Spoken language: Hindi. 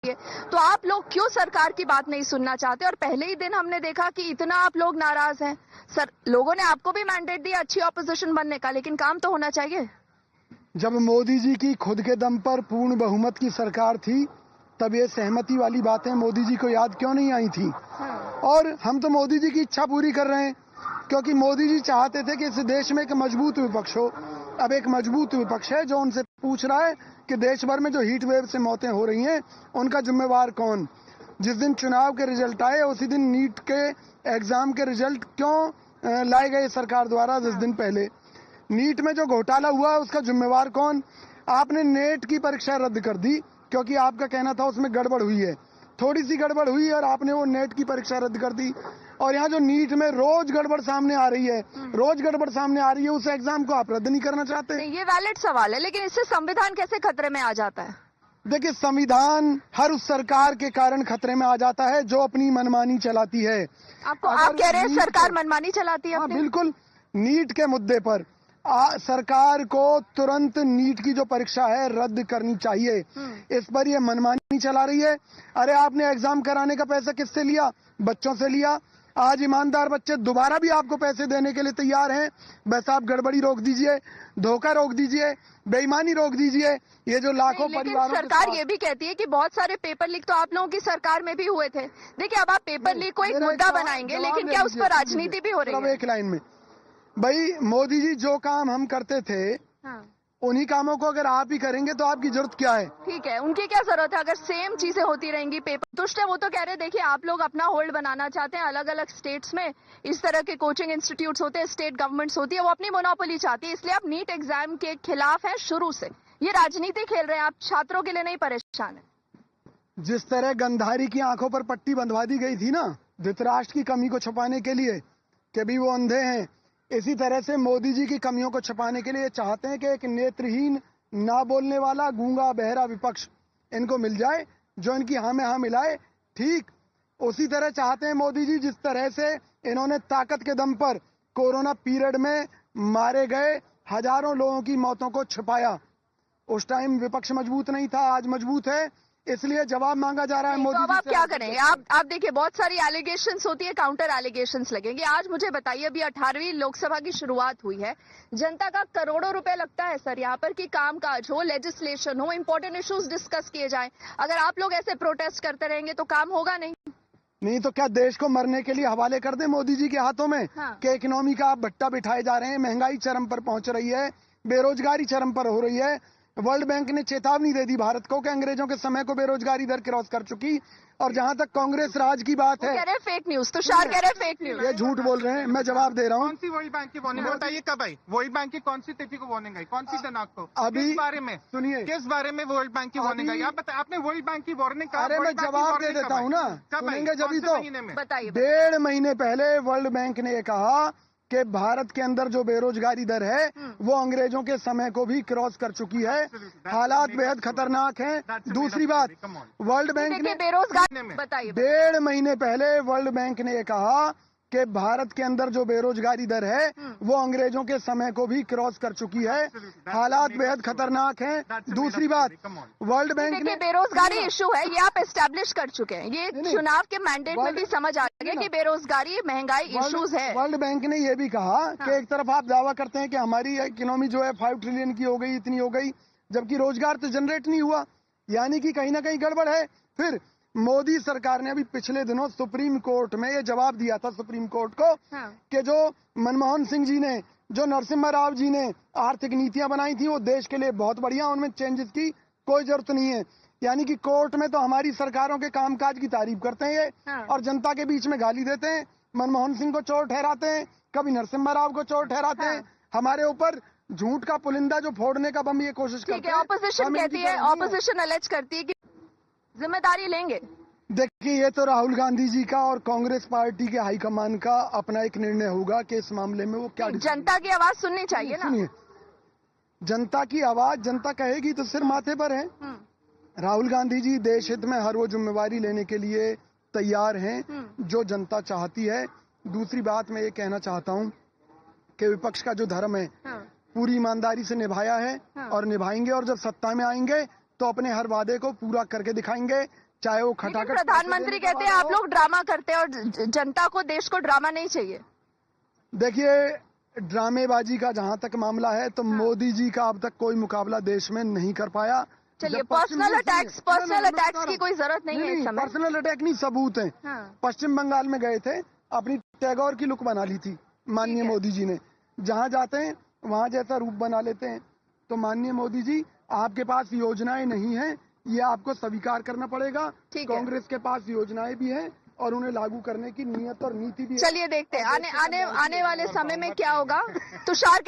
तो आप लोग क्यों सरकार की बात नहीं सुनना चाहते? और पहले ही दिन हमने देखा कि इतना आप लोग नाराज हैं। सर, लोगों ने आपको भी मैंडेट दिया अच्छी ऑपोजिशन बनने का, लेकिन काम तो होना चाहिए। जब मोदी जी की खुद के दम पर पूर्ण बहुमत की सरकार थी, तब ये सहमति वाली बातें मोदी जी को याद क्यों नहीं आई थी? और हम तो मोदी जी की इच्छा पूरी कर रहे हैं, क्योंकि मोदी जी चाहते थे कि इस देश में एक मजबूत विपक्ष हो। अब एक मजबूत विपक्ष है जो उनसे पूछ रहा है कि देश भर में जो हीट वेव से मौतें हो रही हैं, उनका जिम्मेवार कौन? जिस दिन चुनाव के रिजल्ट आए, उसी दिन नीट के एग्जाम के रिजल्ट क्यों लाए गए सरकार द्वारा? 10 दिन पहले नीट में जो घोटाला हुआ, उसका जिम्मेवार कौन? आपने नेट की परीक्षा रद्द कर दी क्योंकि आपका कहना था उसमें गड़बड़ हुई है। थोड़ी सी गड़बड़ हुई और आपने वो नेट की परीक्षा रद्द कर दी। और यहाँ जो नीट में रोज गड़बड़ सामने आ रही है, उस एग्जाम को आप रद्द नहीं करना चाहते? नहीं, ये वैलिड सवाल है, लेकिन इससे संविधान कैसे खतरे में आ जाता है? देखिए, संविधान हर उस सरकार के कारण खतरे में आ जाता है जो अपनी मनमानी चलाती है। आप कह रहे हैं सरकार मनमानी चलाती है? हाँ, बिल्कुल। नीट के मुद्दे पर सरकार को तुरंत नीट की जो परीक्षा है रद्द करनी चाहिए। इस पर ये मनमानी चला रही है। अरे, आपने एग्जाम कराने का पैसा किससे लिया? बच्चों से लिया। आज ईमानदार बच्चे दोबारा भी आपको पैसे देने के लिए तैयार हैं। बस आप गड़बड़ी रोक दीजिए, धोखा रोक दीजिए, बेईमानी रोक दीजिए। ये जो लाखों परिवारों, सरकार ये भी कहती है कि बहुत सारे पेपर लीक तो आप लोगों की सरकार में भी हुए थे। देखिए, अब आप पेपर लीक को एक मुद्दा बनाएंगे, लेकिन क्या उस पर राजनीति भी हो रही है? एक लाइन में, भाई, मोदी जी जो काम हम करते थे, उन्हीं कामों को अगर आप ही करेंगे तो आपकी जरूरत क्या है? ठीक है, उनकी क्या जरूरत है? अगर सेम चीजें होती रहेंगी, पेपर तुष्ट है। वो तो कह रहे, देखिए, आप लोग अपना होल्ड बनाना चाहते हैं। अलग अलग स्टेट्स में इस तरह के कोचिंग इंस्टीट्यूट्स होते हैं, स्टेट गवर्नमेंट्स होती है, वो अपनी मोनोपोली चाहती है, इसलिए आप नीट एग्जाम के खिलाफ है शुरू से। ये राजनीति खेल रहे हैं आप, छात्रों के लिए नहीं परेशान है। जिस तरह गंधारी की आंखों पर पट्टी बंधवा दी गई थी ना, धृतराष्ट्र की कमी को छुपाने के लिए कि भी वो अंधे हैं, इसी तरह से मोदी जी की कमियों को छुपाने के लिए चाहते हैं कि एक नेत्रहीन, ना बोलने वाला, गूंगा बहरा विपक्ष इनको मिल जाए जो इनकी हाँ में हाँ मिलाए। ठीक उसी तरह चाहते हैं मोदी जी, जिस तरह से इन्होंने ताकत के दम पर कोरोना पीरियड में मारे गए हजारों लोगों की मौतों को छुपाया। उस टाइम विपक्ष मजबूत नहीं था, आज मजबूत है, इसलिए जवाब मांगा जा रहा है मोदी जी से। अब आप क्या करेंगे? आप देखिए, बहुत सारी एलिगेशंस होती है, काउंटर एलिगेशंस लगेंगे। आज मुझे बताइए, अभी 18वीं लोकसभा की शुरुआत हुई है, जनता का करोड़ों रुपए लगता है सर यहाँ पर कि कामकाज हो, लेजिस्लेशन हो, इंपॉर्टेंट इश्यूज डिस्कस किए जाएं। अगर आप लोग ऐसे प्रोटेस्ट करते रहेंगे तो काम होगा नहीं तो क्या देश को मरने के लिए हवाले कर दे मोदी जी के हाथों में? कि इकोनॉमी का आप भट्टा बिठाए जा रहे हैं, महंगाई चरम पर पहुंच रही है, बेरोजगारी चरम पर हो रही है। वर्ल्ड बैंक ने चेतावनी दे दी भारत को कि अंग्रेजों के समय को बेरोजगारी दर क्रॉस कर चुकी। और जहां तक कांग्रेस राज की बात है, कह रहे फेक न्यूज, तुषार कह रहे फेक न्यूज, ये झूठ बोल रहे हैं। मैं जवाब दे रहा हूँ। कौन सी वर्ल्ड बैंक की वार्निंग बताइए? कब आई वर्ल्ड बैंक की? कौन सी तिथि को वार्निंग आई? कौन सी दिनांक को? अभी किस बारे में? सुनिए, किस बारे में वर्ल्ड बैंक की वार्निंग आई? आप बताइए, आपने वर्ल्ड बैंक की वार्निंग कहा? अरे, मैं जवाब दे देता हूँ ना, सुनेंगे जब ही तो। बताइए। 1.5 महीने पहले वर्ल्ड बैंक ने कहा कि भारत के अंदर जो बेरोजगारी दर है वो अंग्रेजों के समय को भी क्रॉस कर चुकी है। हालात बेहद खतरनाक हैं। दूसरी बात, वर्ल्ड बैंक ने बेरोजगारी बताइए। 1.5 महीने पहले वर्ल्ड बैंक ने कहा कि भारत के अंदर जो बेरोजगारी दर है वो अंग्रेजों के समय को भी क्रॉस कर चुकी है। हालात बेहद खतरनाक हैं। दूसरी बात, वर्ल्ड बैंक ने बेरोजगारी इशू है, ये आप एस्टेब्लिश कर चुके हैं, ये चुनाव के मैंडेट में भी समझ आ गया कि बेरोजगारी, महंगाई इश्यूज है। वर्ल्ड बैंक ने ये भी कहा कि एक तरफ आप दावा करते हैं कि हमारी इकोनॉमी जो है 5 ट्रिलियन की हो गई, इतनी हो गई, जबकि रोजगार तो जनरेट नहीं हुआ, यानी कि कहीं ना कहीं गड़बड़ है। फिर मोदी सरकार ने अभी पिछले दिनों सुप्रीम कोर्ट में ये जवाब दिया था, सुप्रीम कोर्ट को, कि जो मनमोहन सिंह जी ने, जो नरसिम्हा राव जी ने आर्थिक नीतियां बनाई थी वो देश के लिए बहुत बढ़िया, उनमें चेंजेस की कोई जरूरत नहीं है। यानी कि कोर्ट में तो हमारी सरकारों के कामकाज की तारीफ करते हैं ये, और जनता के बीच में गाली देते हैं। मनमोहन सिंह को चोर ठहराते हैं, कभी नरसिम्हा राव को चोर ठहराते हैं। हमारे ऊपर झूठ का पुलिंदा जो फोड़ने का बम ये कोशिश करते हैं। ऑपोजिशन कहती है, ऑपोजिशन अलेज करती है कि जिम्मेदारी लेंगे। देखिए, ये तो राहुल गांधी जी का और कांग्रेस पार्टी के हाईकमान का अपना एक निर्णय होगा कि इस मामले में वो क्या। जनता की आवाज सुननी चाहिए ना। सुनिए, जनता की आवाज जनता कहेगी तो सिर माथे पर है। राहुल गांधी जी देश हित में हर वो जिम्मेवारी लेने के लिए तैयार हैं जो जनता चाहती है। दूसरी बात मैं ये कहना चाहता हूँ कि विपक्ष का जो धर्म है पूरी ईमानदारी से निभाया है और निभाएंगे, और जब सत्ता में आएंगे तो अपने हर वादे को पूरा करके दिखाएंगे। चाहे वो लेकिन खटाखट प्रधानमंत्री कहते हैं आप लोग ड्रामा करते हैं और जनता को, देश को ड्रामा नहीं चाहिए। देखिए, ड्रामेबाजी का जहां तक मामला है तो मोदी जी का अब तक कोई मुकाबला देश में नहीं कर पाया। चलिए, जब पश्चिम पर्सनल बंगाल अटैक्स की कोई जरूरत नहीं है इस समय। पर्सनल अटैक नहीं, सबूत है। हाँ। पश्चिम बंगाल में गए थे, अपनी टैगोर की लुक बना ली थी माननीय मोदी जी ने। जहां जाते हैं वहां जैसा रूप बना लेते हैं। तो माननीय मोदी जी, आपके पास योजनाएं नहीं है, ये आपको स्वीकार करना पड़ेगा। ठीक है। कांग्रेस के पास योजनाएं भी है और उन्हें लागू करने की नीयत और नीति भी है। चलिए देखते हैं आने वाले समय में क्या होगा। तुषार